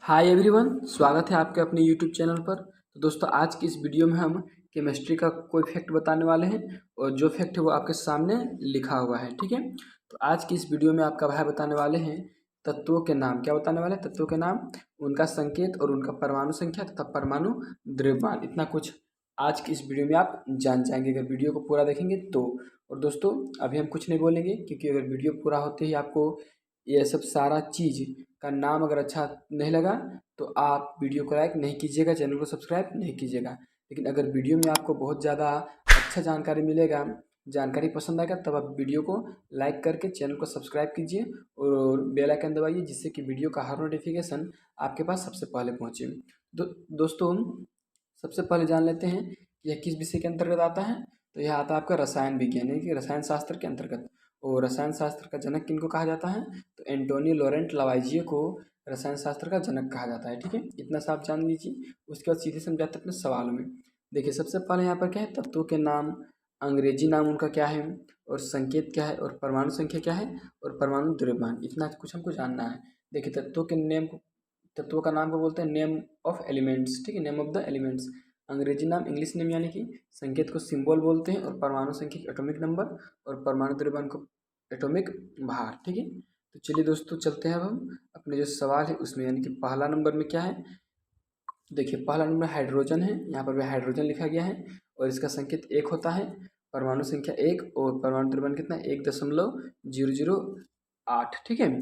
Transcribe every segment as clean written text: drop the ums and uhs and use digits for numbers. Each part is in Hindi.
हाय एवरीवन, स्वागत है आपके अपने यूट्यूब चैनल पर। तो दोस्तों, आज की इस वीडियो में हम केमिस्ट्री का कोई फैक्ट बताने वाले हैं और जो फैक्ट है वो आपके सामने लिखा हुआ है। ठीक है, तो आज की इस वीडियो में आपका भाई बताने वाले हैं तत्वों के नाम। क्या बताने वाले हैं? तत्वों के नाम, उनका संकेत और उनका परमाणु संख्या तथा परमाणु द्रव्यमान। इतना कुछ आज की इस वीडियो में आप जान जाएंगे अगर वीडियो को पूरा देखेंगे तो। और दोस्तों, अभी हम कुछ नहीं बोलेंगे क्योंकि अगर वीडियो पूरा होते ही आपको ये सब सारा चीज़ का नाम अगर अच्छा नहीं लगा तो आप वीडियो को लाइक नहीं कीजिएगा, चैनल को सब्सक्राइब नहीं कीजिएगा। लेकिन अगर वीडियो में आपको बहुत ज़्यादा अच्छा जानकारी मिलेगा, जानकारी पसंद आएगा, तब आप वीडियो को लाइक करके चैनल को सब्सक्राइब कीजिए और बेल आइकन दबाइए, जिससे कि वीडियो का हर नोटिफिकेशन आपके पास सबसे पहले पहुँचे। दोस्तों, सबसे पहले जान लेते हैं कि यह किस विषय के अंतर्गत आता है। तो यह आता है आपका रसायन विज्ञान यानी कि रसायन शास्त्र के अंतर्गत। और रसायन शास्त्र का जनक किनको कहा जाता है? तो एंटोनियो लॉरेंट लवाइजिए को रसायन शास्त्र का जनक कहा जाता है। ठीक है, इतना सा आप जान लीजिए। उसके बाद सीधे समझाते हैं अपने सवालों में। देखिए, सबसे पहले यहाँ पर क्या है, तत्वों के नाम, अंग्रेजी नाम उनका क्या है, और संकेत क्या है, और परमाणु संख्या क्या है, और परमाणु द्रव्यमान। इतना कुछ हमको जानना है। देखिए, तत्वों का नाम को बोलते हैं नेम ऑफ एलिमेंट्स। ठीक है, नेम ऑफ द एलिमेंट्स। अंग्रेजी नाम, इंग्लिश नेम यानी कि संकेत को सिंबल बोलते हैं, और परमाणु संख्या की एटॉमिक नंबर, और परमाणु द्रव्यमान को एटॉमिक भार। ठीक है, तो चलिए दोस्तों, चलते हैं अब हम अपने जो सवाल है उसमें। यानी कि पहला नंबर में क्या है, देखिए पहला नंबर हाइड्रोजन है। यहाँ पर भी हाइड्रोजन लिखा गया है और इसका संकेत एक होता है, परमाणु संख्या एक, और परमाणु द्रव्यमान कितना है? 1.008। ठीक है,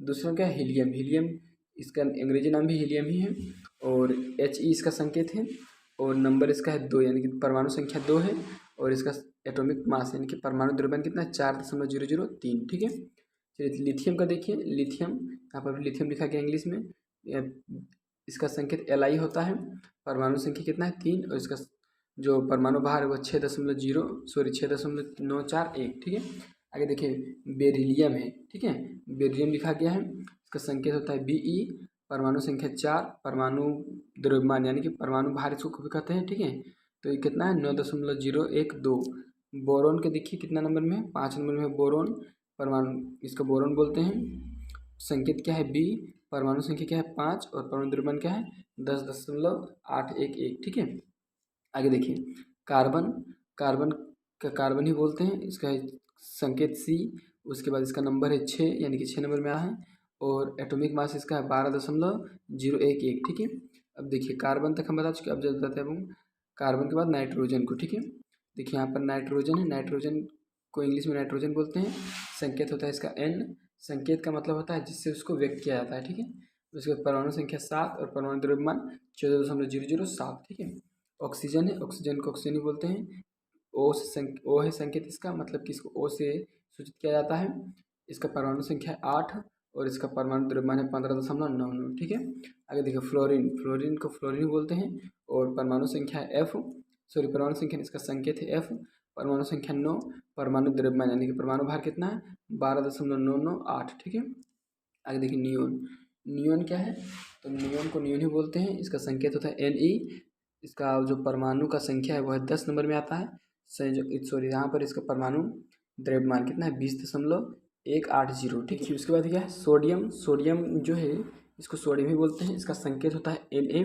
दूसरा क्या है, हीलियम। हीलियम, इसका अंग्रेजी नाम भी हीलियम ही है, और He इसका संकेत है, और नंबर इसका है 2, यानी कि परमाणु संख्या 2 है, और इसका एटॉमिक मास यानी कि परमाणु द्रव्यमान कितना है? 4.003। ठीक है, चलिए लिथियम का देखिए। लिथियम, यहाँ पर लिथियम लिखा गया इंग्लिश में। इसका संकेत Li होता है, परमाणु संख्या कितना है? 3, और इसका जो परमाणु भार है वो 6.941। ठीक है, आगे देखिए बेरिलियम है। ठीक है, बेरिलियम लिखा गया है, इसका संकेत होता है Be, परमाणु संख्या 4, परमाणु द्रव्यमान यानी कि परमाणु भार इसको कभी कहते हैं। ठीक है, तो ये कितना है? 9.012। बोरोन के देखिए कितना नंबर में है? 5 नंबर में है बोरोन। परमाणु, इसको बोरोन बोलते हैं। संकेत क्या है? बी, परमाणु संख्या क्या है? 5, और परमाणु द्रव्यमान क्या है? 10.811। ठीक है, आगे देखिए कार्बन। कार्बन का कार्बन ही बोलते हैं, इसका संकेत सी। उसके बाद इसका नंबर है 6, यानी कि 6 नंबर में आया है, और एटॉमिक मास इसका है 12.011। ठीक है, अब देखिए कार्बन तक हम बता चुके, अब जब बताते हैं हम कार्बन के बाद नाइट्रोजन को। ठीक है, देखिए यहाँ पर नाइट्रोजन है। नाइट्रोजन को इंग्लिश में नाइट्रोजन बोलते हैं। संकेत होता है इसका N। संकेत का मतलब होता है जिससे उसको व्यक्त किया जाता है। ठीक है, उसके बाद परमाणु संख्या 7, और परमाणु द्रव्यमान 14.007। ठीक है, ऑक्सीजन है। ऑक्सीजन को ऑक्सीजन ही बोलते हैं। ओ है संकेत इसका, मतलब कि इसको ओ से सूचित किया जाता है। इसका परमाणु संख्या है 8, और इसका परमाणु द्रव्यमान है 15.99। ठीक है, आगे देखिए फ्लोरीन। फ्लोरीन को फ्लोरीन बोलते हैं, और परमाणु संख्या है F। परमाणु संख्या, इसका संकेत है F, परमाणु संख्या 9, परमाणु द्रव्यमान यानी कि परमाणु भार कितना है? 12.998। ठीक है, आगे देखिए नियोन। नियोन क्या है? तो नियोन को नियोन ही बोलते हैं, इसका संकेत होता है Ne। इसका जो परमाणु का संख्या है वो है 10 नंबर में आता है। यहाँ पर इसका परमाणु द्रव्यमान कितना है? 20.180। ठीक है, उसके बाद क्या है? सोडियम। सोडियम जो है इसको सोडियम ही बोलते हैं, इसका संकेत होता है Na,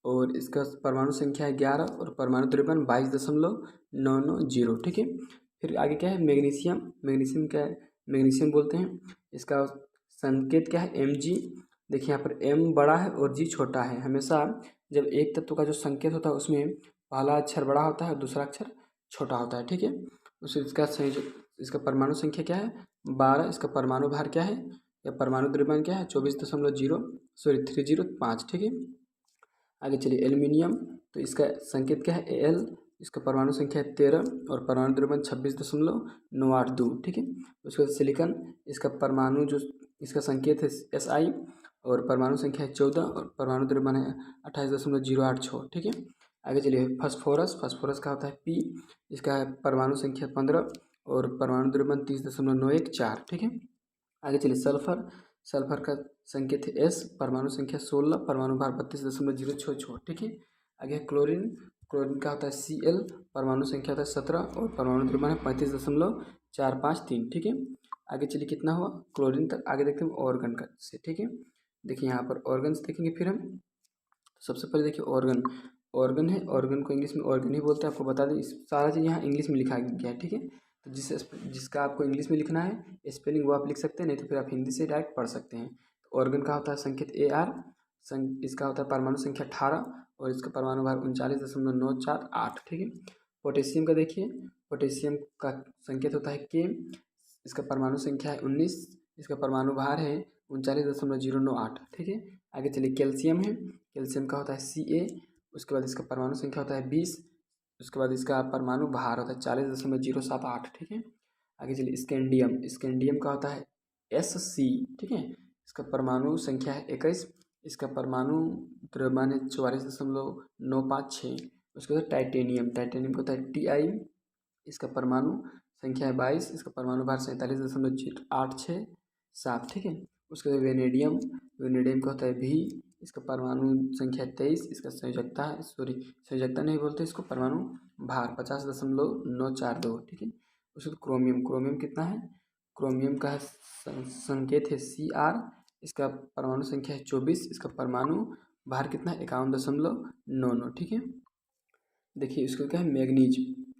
और इसका परमाणु संख्या है 11, और परमाणु द्रव्यमान 22.990। ठीक है, फिर आगे क्या है? मैग्नीशियम। मैग्नीशियम क्या है? मैग्नीशियम बोलते हैं, इसका संकेत क्या है? Mg। देखिए यहाँ पर M बड़ा है और G छोटा है। हमेशा जब एक तत्व का जो संकेत होता है उसमें पहला अक्षर बड़ा होता है और दूसरा अक्षर छोटा होता है। ठीक है, उस इसका परमाणु संख्या क्या है? 12। इसका परमाणु भार क्या है, या परमाणु द्रव्यमान क्या है? 24.305। ठीक है, आगे चलिए एल्युमिनियम। तो इसका संकेत क्या है? Al। इसका परमाणु संख्या है 13, और परमाणु द्रव्यमान 26.982। ठीक है, उसके बाद सिलिकॉन। इसका परमाणु जो, इसका संकेत है Si, और परमाणु संख्या है 14, और परमाणु द्रव्यमान है 28.086। ठीक है, आगे चलिए फास्फोरस। फास्फोरस का होता है P। इसका है परमाणु संख्या 15, और परमाणु द्रव्यमान 30.914। ठीक है, आगे चलिए सल्फर। सल्फर का संकेत है S, परमाणु संख्या 16, परमाणु भार 32.066। ठीक है, आगे क्लोरीन। क्लोरीन का होता है Cl, परमाणु संख्या होता है 17, और परमाणु द्रव्यमान है 35.453। ठीक है, आगे चलिए कितना हुआ क्लोरीन तक। आगे देखते हैं ऑर्गन का से। ठीक है, देखिए यहाँ पर ऑर्गन्स देखेंगे फिर हम। तो सबसे पहले देखिए ऑर्गन, ऑर्गन है, ऑर्गन को इंग्लिश में ऑर्गन ही बोलते हैं। आपको बता दें इस सारा चीज़ यहाँ इंग्लिश में लिखा गया है, ठीक है। तो जिसका आपको इंग्लिश में लिखना है स्पेलिंग वो आप लिख सकते हैं, नहीं तो फिर आप हिंदी से डायरेक्ट पढ़ सकते हैं। तो ऑर्गन का होता है संकेत AR, इसका होता है परमाणु संख्या 18 और इसका परमाणु भार 39.948, ठीक है। पोटेशियम का देखिए, पोटेशियम का संकेत होता है K, इसका परमाणु संख्या है 19, इसका परमाणु भार है 39.098, ठीक है। आगे चलिए कैल्शियम है, कैल्शियम का होता है Ca, उसके बाद इसका परमाणु संख्या होता है 20, उसके बाद इसका परमाणु भार होता है 40.078, ठीक है। आगे चलिए स्कैंडियम, स्कैंडियम का होता है Sc, ठीक है। इसका परमाणु संख्या है 21, इसका परमाणु द्रव्यमान है 44.956। उसके बाद टाइटेनियम, टाइटेनियम का होता है Ti, इसका परमाणु संख्या है 22, इसका परमाणु भार 47.867, ठीक है। उसके बाद वेनेडियम, वेनेडियम का होता है V, इसका परमाणु संख्या 23, इसका संयोजकता संयोजकता नहीं बोलते इसको, परमाणु भार 50.942, ठीक है। उसके बाद क्रोमियम, क्रोमियम कितना है, क्रोमियम का संकेत है Cr, इसका परमाणु संख्या है 24, इसका परमाणु भार कितना है 51.99, ठीक है। देखिए इसको क्या है मैग्नीज,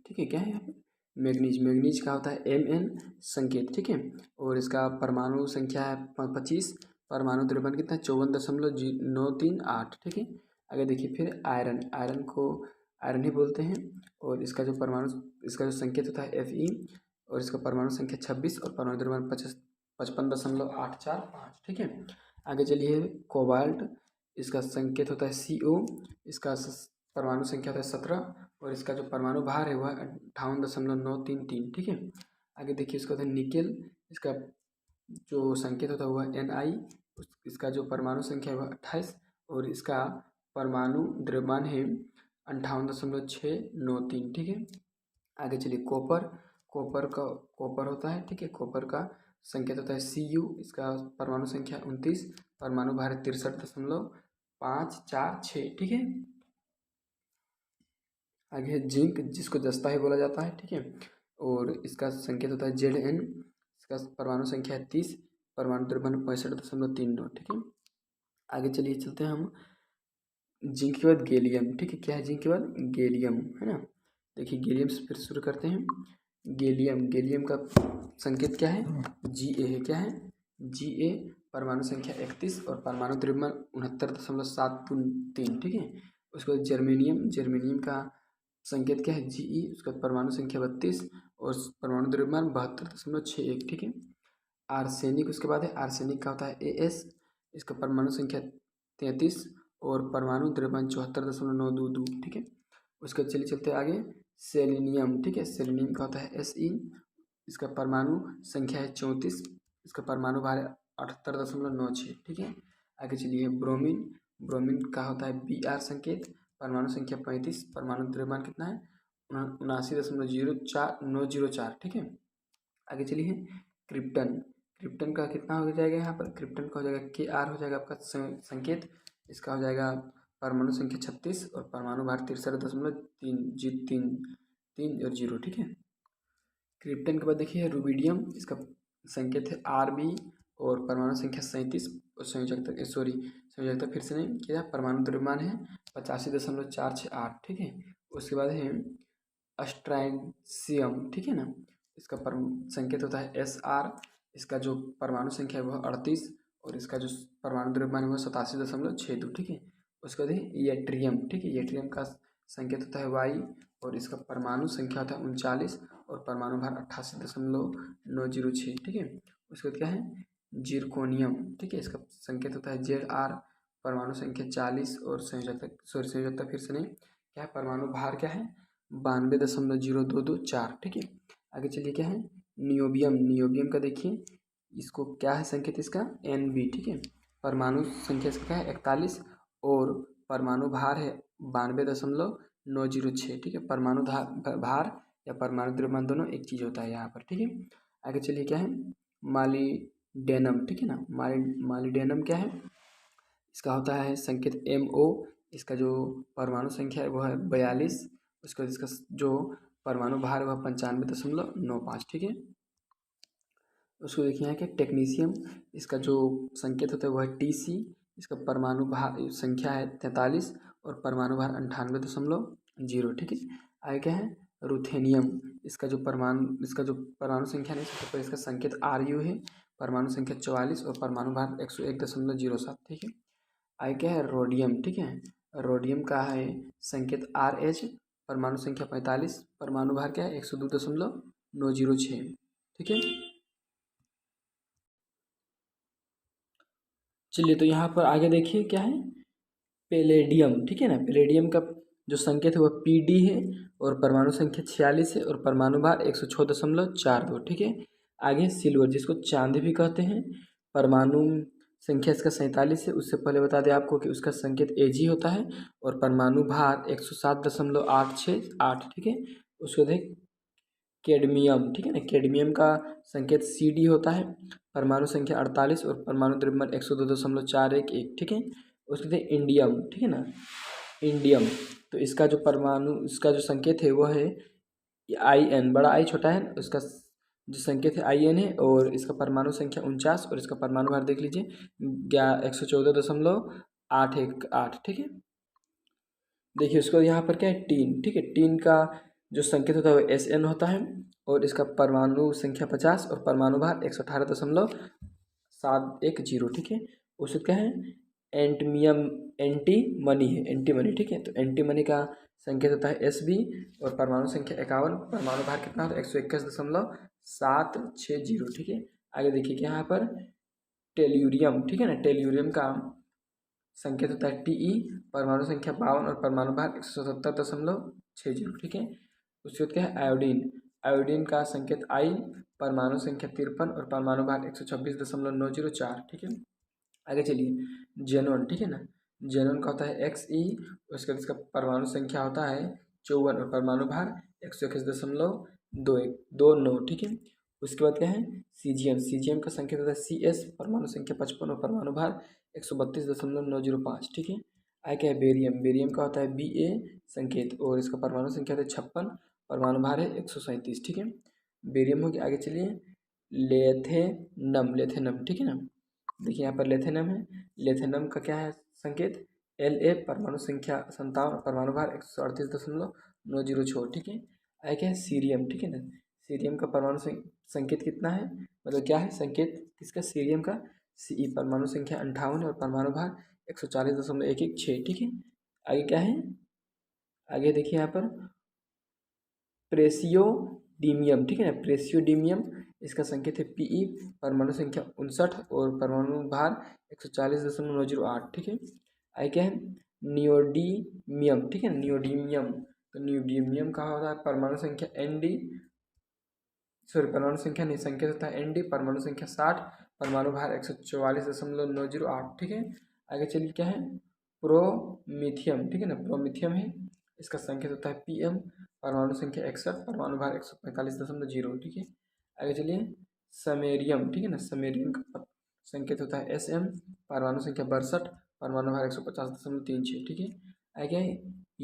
ठीक है, क्या है यहाँ पे मैग्नीज, मैग्नीज का होता है Mn संकेत, ठीक है। और इसका परमाणु संख्या है 25, परमाणु द्रव्यमान कितना है 54.938, ठीक है। आगे देखिए फिर आयरन, आयरन को आयरन ही बोलते हैं और इसका जो परमाणु, इसका जो संकेत होता है Fe और इसका परमाणु संख्या 26 और परमाणु द्रव्यमान 55.845, ठीक है। आगे चलिए कोबाल्ट, इसका संकेत होता है Co, इसका परमाणु संख्या होता है 17 और इसका जो परमाणु भार है वह 58.933, ठीक है। आगे देखिए इसका होता है निकेल, इसका जो संकेत होता है वह Ni, इसका जो परमाणु संख्या है वह 28 और इसका परमाणु द्रव्यमान है 58.693, ठीक है। आगे चलिए कॉपर, कॉपर होता है, ठीक है। कॉपर का संकेत होता है Cu, इसका परमाणु संख्या 29, परमाणु भार 63.546, ठीक है। आगे है जिंक, जिसको जस्ता ही बोला जाता है, ठीक है। और इसका संकेत होता है Zn, इसका परमाणु संख्या है 30, परमाणु द्रव्यमान 65.39, ठीक है। आगे चलिए चलते हैं हम जिंक के बाद गैलियम, ठीक है। क्या है जिंक के बाद गैलियम, है ना। देखिए गैलियम से फिर शुरू करते हैं। गैलियम, गैलियम का संकेत क्या है Ga है, क्या है Ga, परमाणु संख्या 31 और परमाणु द्रव्यमान 69.723, ठीक है। उसके बाद जर्मेनियम, जर्मेनियम का संकेत क्या है Ge, उसका परमाणु संख्या 32 और परमाणु द्रव्यमान 72.61, ठीक है। आर्सेनिक उसके बाद है, आर्सेनिक का होता है As, इसका परमाणु संख्या 33 और परमाणु द्रव्यमान 74.922, ठीक है। उसके चलिए चलते आगे सेलेनियम, ठीक है। सेलेनियम का होता है Se, इसका परमाणु संख्या है 34, इसका परमाणु भार है 78.96, ठीक है। आगे चलिए ब्रोमीन, ब्रोमीन का होता है Br संकेत, परमाणु संख्या 35, परमाणु द्रव्यमान कितना है 79.04904, ठीक है। आगे चलिए क्रिप्टन, क्रिप्टन का कितना हो जाएगा यहाँ पर, क्रिप्टन का हो जाएगा Kr, हो जाएगा आपका संकेत, इसका हो जाएगा परमाणु संख्या 36 और परमाणु भार 63.3 ठीक है। क्रिप्टन के बाद देखिए रुबिडियम, इसका संकेत है Rb और परमाणु संख्या 37 और संयोजकता फिर से नहीं किया, परमाणु द्रव्यमान है 85.468, ठीक है। उसके बाद है अस्ट्राइसियम, ठीक है ना, इसका संकेत होता है Sr, इसका जो परमाणु संख्या है वह 38 और इसका जो परमाणु द्रव्यमान है वह 87.62, ठीक है। उसके बाद है येट्रियम, ठीक है, येट्रियम का संकेत होता है Y और इसका परमाणु संख्या होता है 39 और परमाणु भार 88.906, ठीक है। उसके बाद क्या है जिरकोनियम, ठीक है, इसका संकेत होता है Zr, परमाणु संख्या 40 और संयोजकता फिर से नहीं क्या है, परमाणु भार क्या है 92.0224, ठीक है। आगे चलिए क्या है नियोबियम, नियोबियम का देखिए इसको क्या है संकेत इसका Nb, ठीक है, परमाणु संख्या इसका क्या है 41 और परमाणु भार है 92.906, ठीक है। परमाणु भार या परमाणु द्रव्यमान दोनों एक चीज़ होता है यहाँ पर, ठीक है। आगे चलिए क्या है मालिडेनम, ठीक है ना, मालिडेनम क्या है, इसका होता है संकेत Mo, इसका जो परमाणु संख्या है वह है 42, उसके बाद इसका जो परमाणु भार है वह 95.95, ठीक है। उसको देखिए यहाँ के टेक्नीशियम, इसका जो संकेत होता है वह है Tc, इसका परमाणु भार संख्या है 43 और परमाणु भार 98.0। ठीक है। आगे क्या है, रुथेनियम, इसका जो परमाणु संख्या नहीं, सबसे पहले इसका संकेत Ru है, परमाणु संख्या 44 और परमाणु भार 101.07। ठीक है। आगे क्या है, रोडियम। ठीक है, रोडियम का है संकेत Rh, परमाणु संख्या 45, परमाणु भार क्या है 102.906। ठीक है। चलिए तो यहाँ पर आगे देखिए क्या है, पैलेडियम। ठीक है ना, पैलेडियम का जो संकेत है वह Pd है और परमाणु संख्या 46 है और परमाणु भार 106.42। ठीक है। आगे सिल्वर, जिसको चांदी भी कहते हैं, परमाणु संख्या इसका 47 है। उससे पहले बता दें आपको कि उसका संकेत Ag होता है और परमाणु भार 107.868। ठीक है। उसको देख कैडमियम। ठीक है ना, कैडमियम का संकेत Cd होता है, परमाणु संख्या 48 और परमाणु द्रव्यमान 102.411। ठीक है। उसके बाद इंडियम। ठीक है ना, इंडियम, तो इसका जो संकेत है वह है In, बड़ा आई छोटा है, उसका जो संकेत है In है और इसका परमाणु संख्या 49 और इसका परमाणु भार देख लीजिए 114.818। ठीक है। देखिए उसको यहाँ पर क्या है, टीन। ठीक है, टीन का जो संकेत होता है वो Sn होता है और इसका परमाणु संख्या 50 और परमाणु भार 118.710। ठीक है। उसके क्या है, एंटमियम, एंटीमनी है, एंटीमनी। ठीक है, तो एंटीमनी का संकेत होता है Sb और परमाणु संख्या 51, परमाणु भार कितना होता है 121.760। ठीक है। आगे देखिए कि यहाँ पर टेल्यूरियम। ठीक है ना, टेल्यूरियम का संकेत होता है Te, परमाणु संख्या 52 और परमाणु भार 177.60। ठीक है। उसके बाद क्या है, आयोडीन। आयोडीन का संकेत I, परमाणु संख्या 53 और परमाणु भार 126.904। ठीक है। आगे चलिए, जेनॉन। ठीक है ना, जेनॉन का होता है Xe, उसके बाद इसका परमाणु संख्या होता है 54 और परमाणु भार 121.29। ठीक है। उसके बाद क्या है, सीजियम। सीजियम का संकेत होता है Cs, परमाणु संख्या 55 और परमाणु भार 132.905। ठीक है। आगे क्या है, बेरियम। बेरियम का होता है Ba संकेत और इसका परमाणु संख्या होता है 56, परमाणु भार है 137। ठीक है, बेरियम हो गया। आगे चलिए, लेथेनम। लेथेनम, ठीक है ना, देखिए यहाँ पर लेथेनम है, लेथेनम का क्या है संकेत La, परमाणु संख्या 57, परमाणु भार 138.906। ठीक है। आगे क्या है, सीरियम। ठीक है ना, सीरियम का परमाणु संकेत कितना है, मतलब क्या है संकेत किसका, सीरियम का Ce, परमाणु संख्या 58 और परमाणु भार 140.116। ठीक है। आगे क्या है, आगे देखिए यहाँ पर प्रेसियोडीमियम। ठीक है ना, प्रेसियोडीमियम, इसका संकेत है Pe, परमाणु संख्या 59 और परमाणु भार 140.908। ठीक है। आगे क्या है, नियोडीमियम। ठीक है, नियोडीमियम, तो नियोडीमियम का होता है परमाणु संख्या Nd, परमाणु संख्या नहीं, संकेत होता है Nd, परमाणु संख्या 60, परमाणु भार 144.908। ठीक है। आगे चलिए क्या है, प्रोमिथियम। ठीक है ना, प्रोमिथियम है, इसका संकेत होता है Pm, परमाणु संख्या 61, परमाणु भार 145.0। ठीक है। आगे चलिए, समेरियम। ठीक है ना, समेरियम का संकेत होता है Sm, परमाणु संख्या 62, परमाणु भार 150.36। ठीक है। आगे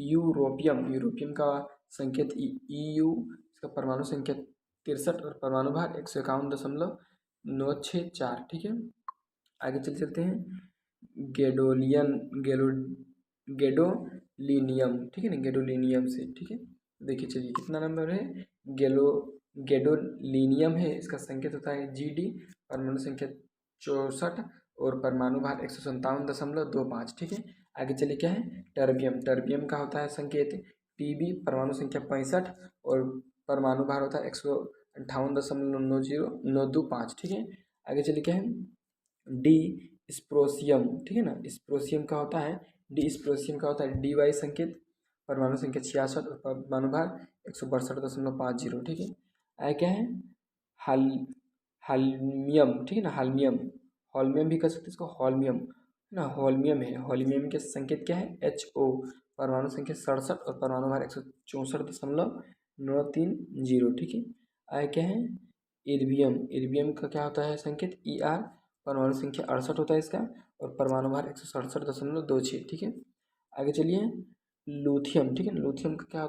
यूरोपियम। यूरोपियम का संकेत Eu, इसका परमाणु संख्या 63 और परमाणु भार 151.964। ठीक है। आगे चलते हैं, गेडोलियन, गेडोलिनियम। ठीक है ना, गेडोलिनियम से। ठीक है, देखिए चलिए कितना नंबर है, गेडोलिनियम है, इसका संकेत होता है Gd, परमाणु संख्या 64 और परमाणु भार 157.25। ठीक है। आगे चलिए क्या है, टर्बियम। टर्बियम का होता है संकेत Tb, परमाणु संख्या 65 और परमाणु भार होता है 158.90925। ठीक है। आगे चलिए क्या है, डी स्प्रोसियम। ठीक है ना, स्प्रोसियम का होता है स्प्रोसियम का होता है Dy संकेत, परमाणु संख्या 66 और परमाणु भार 162.50। ठीक है। आगे क्या है, हाल हालमियम। ठीक है ना, हालमियम, हॉलमियम भी कर सकते हैं इसको, हॉलमियम है ना, हॉलमियम है। हॉलमियम के संकेत क्या है, Ho, परमाणु संख्या 67 और परमाणु भार 164.930। ठीक है। आगे क्या है, इर्बियम। इर्बियम का क्या होता है संकेत Er, परमाणु संख्या 68 होता है इसका और परमाणु भार 167.26। ठीक है। आगे चलिए, लूथियम। ठीक है ना, लूथियम का क्या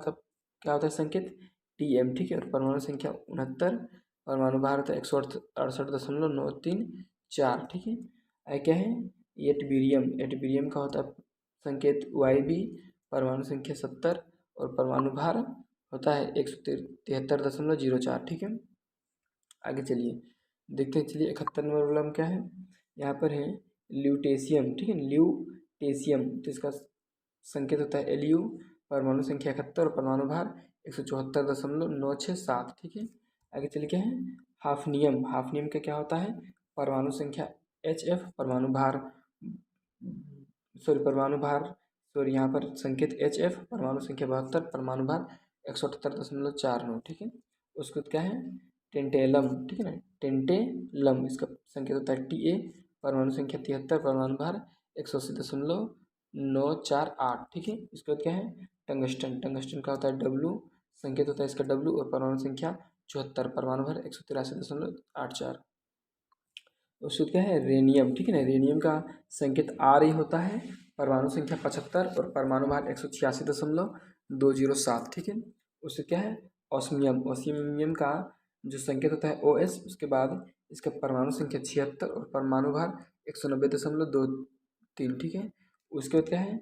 होता है संकेत Tm। ठीक है, और परमाणु संख्या 69, परमाणु भार होता है 168.934, ठीक है। आगे क्या है, एटबीरियम। एटबीरियम का होता है संकेत YB, परमाणु संख्या 70 और परमाणु भार होता है 173.04, ठीक है। आगे चलिए देखते हैं। चलिए 71 नंबर प्रॉब्लम क्या है, यहाँ पर है ल्यूटेशियम, ठीक है। ल्यूटेशियम तो इसका संकेत होता है Lu, परमाणु संख्या 71 और परमाणु भार 174.967, ठीक है। आगे चलिए क्या है, हाफनियम। हाफनियम का क्या होता है, परमाणु संख्या HF, परमाणु भार यहाँ पर संकेत HF, परमाणु संख्या 72, परमाणु भार 178.49, ठीक है। उसके बाद क्या है, टेंटेलम, ठीक है ना। टेंटेलम इसका संकेत होता है Ta, परमाणु संख्या 73, परमाणु भार 180.948, ठीक है। इसके बाद क्या है, टंगस्टन। टंगस्टन का होता है W, संकेत होता है इसका W और परमाणु संख्या 74, परमाणु भार 183.84। उसके बाद क्या है, रेनियम, ठीक है ना। रेनियम का संकेत Re होता है, परमाणु संख्या 75 और परमाणु भार 186.207, ठीक है। उससे क्या है, ऑस्मियम। ऑस्मियम का जो संकेत होता है OS, उसके बाद इसका परमाणु संख्या 76 और परमाणु भार 190.23, ठीक है। उसके बाद क्या है,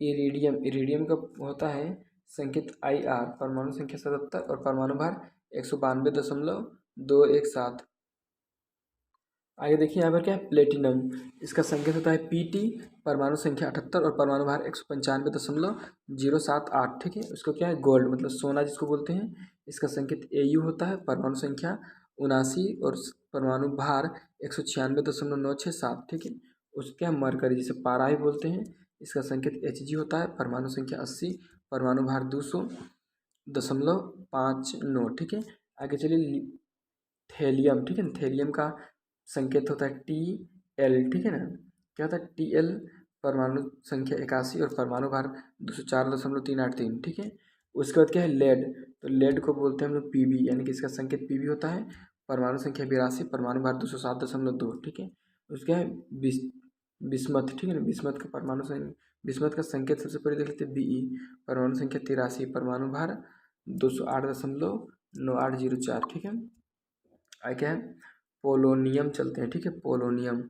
इरिडियम। इरिडियम का होता है संकेत IR, परमाणु संख्या 77 और परमाणु भार 192.217। आगे देखिए यहाँ पर क्या है, प्लेटिनम। इसका संकेत होता है PT, परमाणु संख्या 78 और परमाणु भार 195.078, ठीक है। उसको क्या है, गोल्ड मतलब सोना जिसको बोलते हैं, इसका संकेत AU होता है, परमाणु संख्या 79 और परमाणु भार 196.967, ठीक है। उसको क्या है, मरकरी जिसे पारा ही बोलते हैं, इसका संकेत Hg होता है, परमाणु संख्या 80, परमाणु भार 200.59, ठीक है। आगे चलिए थेलियम, ठीक है। थेलियम का संकेत होता है TL, ठीक है ना। क्या होता है TL, परमाणु संख्या 81 और परमाणु भार 204.383, ठीक है। उसके बाद क्या है, लेड। तो लेड को बोलते हैं हम लोग PB, यानी कि इसका संकेत PB होता है, परमाणु संख्या 82, परमाणु भार 207.2, ठीक है। उसका है बिस्मथ, ठीक है ना। बिस्मथ का संकेत सबसे पहले देख लेते हैं BE, परमाणु संख्या 83, परमाणु भार 208.9804, ठीक है। आगे क्या है, पोलोनियम चलते हैं, ठीक है। पोलोनियम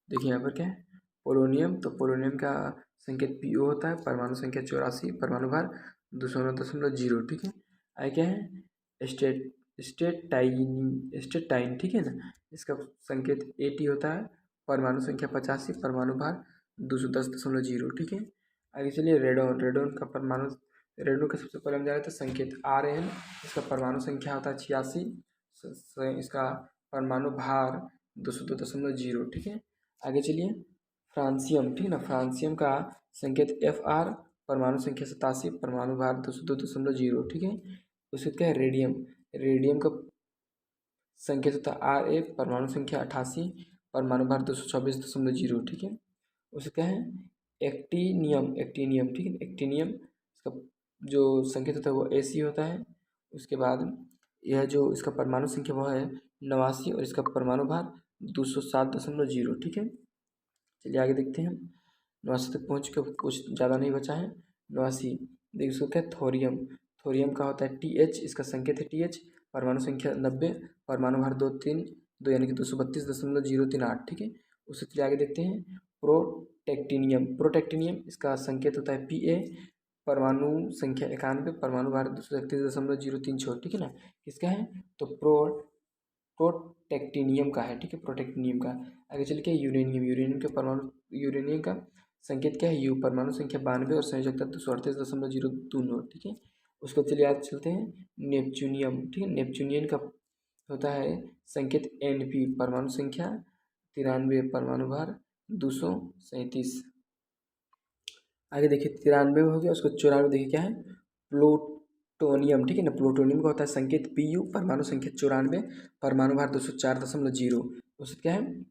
देखिए यहाँ पर क्या है, पोलोनियम। तो पोलोनियम का संकेत PO होता है, परमाणु संख्या 84, परमाणु भार 209.0, ठीक है। आगे क्या है, स्टेटाइन, ठीक है ना। इसका संकेत AT होता है, परमाणु संख्या 85, परमाणु भार 210.0, ठीक है। आगे चलिए रेडोन। रेडोन का सबसे पहले हम जा रहे थे संकेत RN, इसका परमाणु संख्या होता है 86, इसका परमाणु भार 202.0, ठीक है। आगे चलिए फ्रांसियम, ठीक है ना। फ्रांसियम का संकेत FR, परमाणु संख्या 87, परमाणु भार 202.0, ठीक है। उसके क्या है, रेडियम। रेडियम का संकेत होता है RA, परमाणु संख्या 88, परमाणु भार 226.0, ठीक है। उसके क्या है, एक्टिनियम। एक्टिनियम, ठीक है। एक्टिनियम इसका जो संकेत होता है वो AC होता है। उसके बाद यह जो इसका परमाणु संख्या वो है 89 और इसका परमाणु भार 207.0, ठीक है। चलिए आगे देखते हैं। 89 तक पहुँच के कुछ ज़्यादा नहीं बचा है। 89 देखिए उसको क्या है, थोरियम। थोरियम का होता है TH, इसका संकेत है TH, परमाणु संख्या 90, परमाणु भार 232 यानी कि 232.038, ठीक है। उससे चलिए आगे देखते हैं प्रोटेक्टिनियम। प्रोटेक्टिनियम इसका संकेत होता है PA, परमाणु संख्या 91, परमाणु भार 231.036, ठीक है ना। किसका है, तो प्रोटेक्टिनियम का है, ठीक है। प्रोटेक्टिनियम का आगे चल के यूरेनियम। यूरेनियम का संकेत क्या है, U, परमाणु संख्या 92 और संयोजकता 238.029, ठीक है। उसको चलिए आज चलते हैं नेपच्यूनियम, ठीक है। नेपच्यूनियम का होता है संकेत NP, परमाणु संख्या 93, परमाणु भार 237। आगे देखिए 93 हो गया। उसको 94 देखिए क्या है, प्लूटोनियम, ठीक है ना। प्लूटोनियम का होता है संकेत PU, परमाणु संख्या 94, परमाणु भार 204.0। उससे क्या है,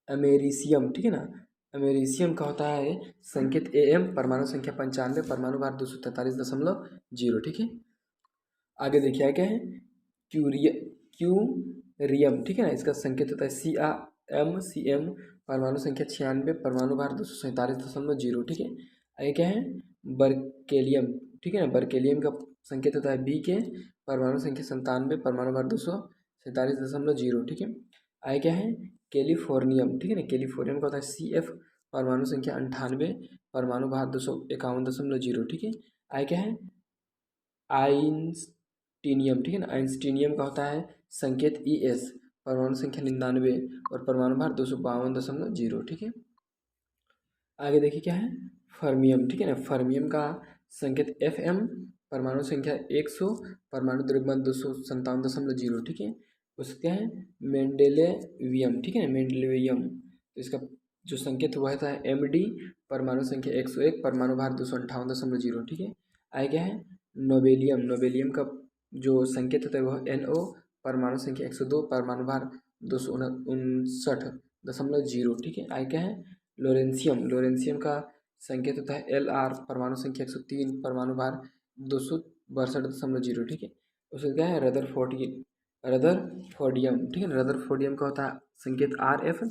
अमेरिशियम, ठीक है ना। अमेरिशियम का होता है संकेत AM, परमाणु संख्या 95, परमाणु भार 243.0, ठीक है। आगे देखिए क्या है, क्यूरियम, ठीक है ना। इसका संकेत होता है CM, परमाणु संख्या 96, परमाणु भार 247.0, ठीक है। आगे क्या है, बर्केलियम, ठीक है ना। बर्केलियम का संकेत होता है BK, परमाणु संख्या 97, परमाणु भार 47.0, ठीक है। आगे क्या है, कैलिफोर्नियम, ठीक है ना। कैलिफोर्नियम का होता है CF, परमाणु संख्या 98, परमाणु भार 251.0, ठीक है। आगे क्या है, आइंस्टीनियम, ठीक है ना। आइंस्टीनियम का होता है संकेत ES, परमाणु संख्या 99 और परमाणु भार 252.0, ठीक है। आगे देखिए क्या है, फर्मियम, ठीक है ना। फर्मियम का संकेत FM, परमाणु संख्या 100, परमाणु द्रव्यमान 257.0, ठीक है। उसका क्या है, मेंडेलेवियम, ठीक है ना। मेंडेलेवियम, तो इसका जो संकेत हुआ था MD, परमाणु संख्या 101, परमाणु भार 258.0, ठीक है। आगे क्या है, नोबेलियम। नोबेलियम का जो संकेत होता है वह NO, परमाणु संख्या 102, परमाणु भार 259.0, ठीक है। आगे क्या है, लोरेंशियम। लोरेंशियम का संकेत होता है LR, परमाणु संख्या 103, परमाणु भार 262.0, ठीक है। उसका क्या है, रदरफोर्डियम, ठीक है ना। रदरफोर्डियम का होता है संकेत RF,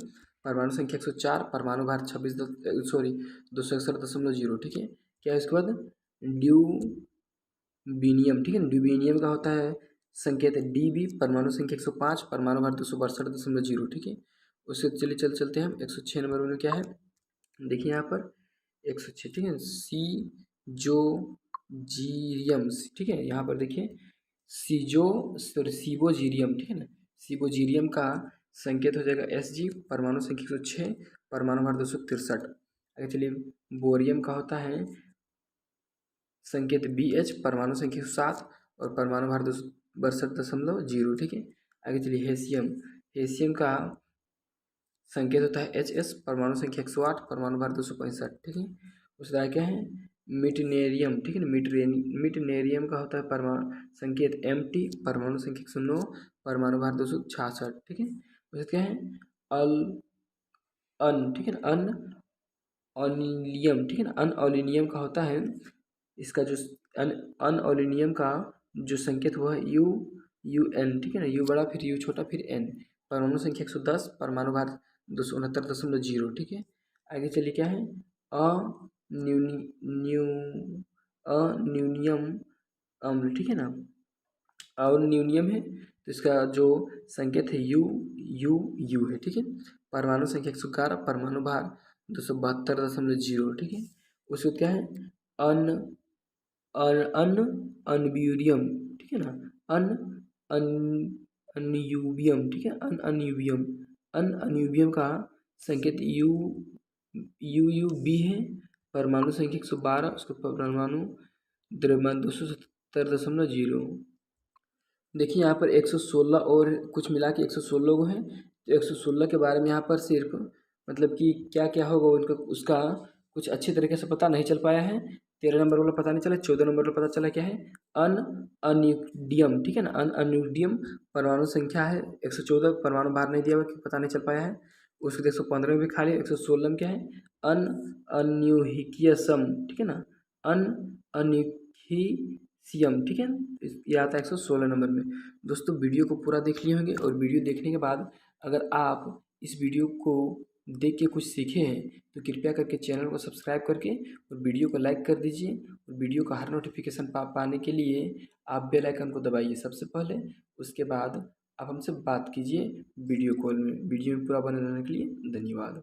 परमाणु संख्या 104, परमाणु भार 261.0, ठीक है। क्या है उसके बाद, ड्यूबिनियम, ठीक है। ड्यूबिनियम का होता है संकेत DB, परमाणु संख्या 105, परमाणु भार 262.0, ठीक है। उससे चलिए चलते हैं हम 106 नंबर में क्या है, देखिए यहाँ पर 106, ठीक है। सीजोजीरियम, ठीक है। यहाँ पर देखिए सीबोजीरियम, ठीक है ना। सीबोजीरियम का संकेत हो जाएगा SG, परमाणु संख्या 106, परमाणु भार 263। आगे चलिए, बोरियम का होता है संकेत BH, परमाणु संख्या 7 और परमाणु भार 262.0, ठीक है। आगे चलिए, हेसियम। हेसियम का संकेत होता है HS, परमाणु संख्या 108, परमाणु भार 265, ठीक है। उसके बाद क्या है, मिटनेरियम, ठीक है ना। मिटनेरियम का होता है परमाणु संकेत MT, परमाणु संख्या 109, परमाणु भार 266, ठीक है। उसके क्या है, अल ठीक है ना। अनओलिनियम, ठीक है ना। अनओलिनियम का होता है, इसका जो अनओलिनियम का जो संकेत हुआ है UN, ठीक है ना। U बड़ा, फिर U छोटा, फिर N, परमाणु संख्या 110, परमाणु भार 269.0, ठीक है। आगे चलिए क्या है, अन्यूनियम अम्ल, ठीक है ना। अन्यूनियम है तो इसका जो संकेत है U है, ठीक है। परमाणु संख्या 111, परमाणु भार 272.0, ठीक है। उसको क्या है, अन अन अनब्यूरियम, ठीक है ना। अन अन अनयूबियम, ठीक है। अनयूबियम का संकेत UUB है, परमाणु संख्या 112, उसका परमाणु द्रव्यमान 270.0। देखिए यहाँ पर 116 और कुछ मिला के 116 को है, तो 116 के बारे में यहाँ पर सिर्फ मतलब कि क्या क्या होगा उनका, उसका कुछ अच्छी तरीके से पता नहीं चल पाया है। 13 नंबर वाला पता नहीं चला, 14 नंबर वाला पता चला क्या है, अनअन्यूडियम, ठीक है ना। अनअन्यूडियम परमाणु संख्या है 114, परमाणु भार नहीं दिया हुआ कि पता नहीं चल पाया है। उसके 115 में भी खाली, 116 में क्या है, अनअन्यूहिकियसम, ठीक है ना। अनअन्यूहिसियम, ठीक है। ये आता है 116 नंबर में। दोस्तों वीडियो को पूरा देख लिए होंगे, और वीडियो देखने के बाद अगर आप इस वीडियो को देख के कुछ सीखे हैं तो कृपया करके चैनल को सब्सक्राइब करके और वीडियो को लाइक कर दीजिए। और वीडियो का हर नोटिफिकेशन पाने के लिए आप बेल आइकन को दबाइए सबसे पहले। उसके बाद आप हमसे बात कीजिए वीडियो कॉल में। वीडियो में पूरा बने रहने के लिए धन्यवाद।